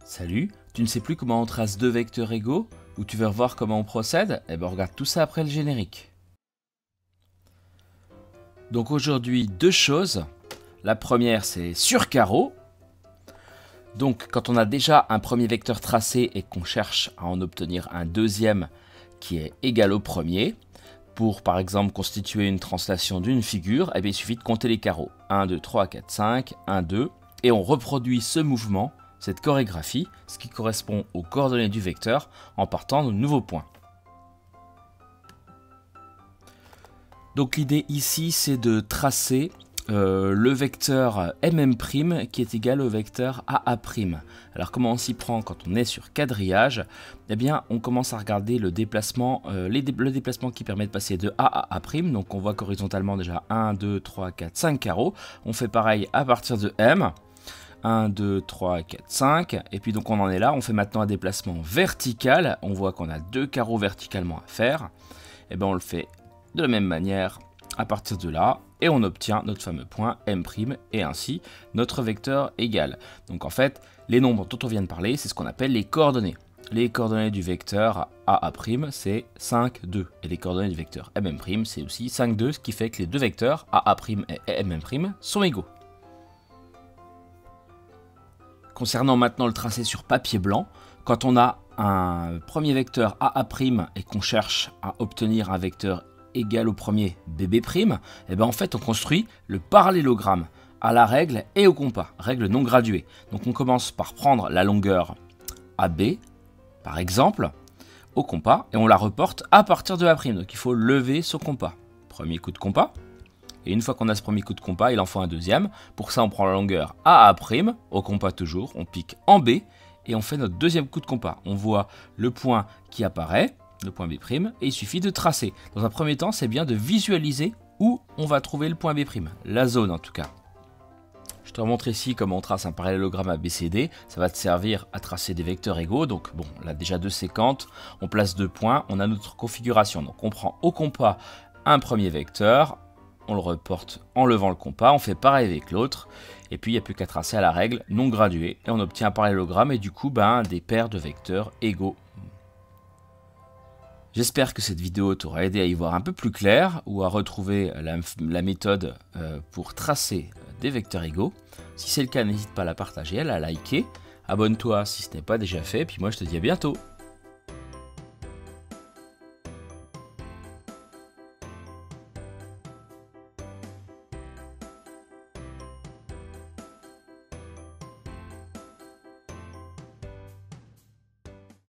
Salut, tu ne sais plus comment on trace deux vecteurs égaux ou tu veux revoir comment on procède? Eh ben on regarde tout ça après le générique. Donc aujourd'hui, deux choses. La première, c'est sur carreau. Donc quand on a déjà un premier vecteur tracé et qu'on cherche à en obtenir un deuxième qui est égal au premier, pour par exemple constituer une translation d'une figure, eh bien, il suffit de compter les carreaux. 1, 2, 3, 4, 5, 1, 2, et on reproduit ce mouvement, cette chorégraphie, ce qui correspond aux coordonnées du vecteur, en partant de nouveaux points. Donc l'idée ici, c'est de tracer le vecteur mm' qui est égal au vecteur aa'. Alors comment on s'y prend quand on est sur quadrillage? Eh bien on commence à regarder le déplacement, le déplacement qui permet de passer de a à a'. Donc on voit qu'horizontalement déjà 1, 2, 3, 4, 5 carreaux. On fait pareil à partir de m. 1, 2, 3, 4, 5. Et puis donc on en est là. On fait maintenant un déplacement vertical. On voit qu'on a deux carreaux verticalement à faire. Et bien on le fait de la même manière à partir de là, et on obtient notre fameux point m', et ainsi notre vecteur égal. Donc en fait, les nombres dont on vient de parler, c'est ce qu'on appelle les coordonnées. Les coordonnées du vecteur aa', c'est 5, 2, et les coordonnées du vecteur mm', c'est aussi 5, 2, ce qui fait que les deux vecteurs aa' et mm' sont égaux. Concernant maintenant le tracé sur papier blanc, quand on a un premier vecteur aa' et qu'on cherche à obtenir un vecteur égal au premier bb', et ben en fait on construit le parallélogramme à la règle et au compas, règle non graduée. Donc on commence par prendre la longueur AB, par exemple, au compas, et on la reporte à partir de A'. Donc il faut lever ce compas. Premier coup de compas, et une fois qu'on a ce premier coup de compas, il en faut un deuxième. Pour ça on prend la longueur AA', au compas toujours, on pique en B, et on fait notre deuxième coup de compas. On voit le point qui apparaît, le point B', et il suffit de tracer. Dans un premier temps, c'est bien de visualiser où on va trouver le point B', la zone en tout cas. Je te montre ici comment on trace un parallélogramme ABCD. Ça va te servir à tracer des vecteurs égaux. Donc bon, là déjà deux séquentes, on place deux points, on a notre configuration. Donc on prend au compas un premier vecteur, on le reporte en levant le compas, on fait pareil avec l'autre, et puis il n'y a plus qu'à tracer à la règle non graduée, et on obtient un parallélogramme et du coup des paires de vecteurs égaux. J'espère que cette vidéo t'aura aidé à y voir un peu plus clair ou à retrouver la méthode pour tracer des vecteurs égaux. Si c'est le cas, n'hésite pas à la partager, à la liker. Abonne-toi si ce n'est pas déjà fait, puis moi je te dis à bientôt.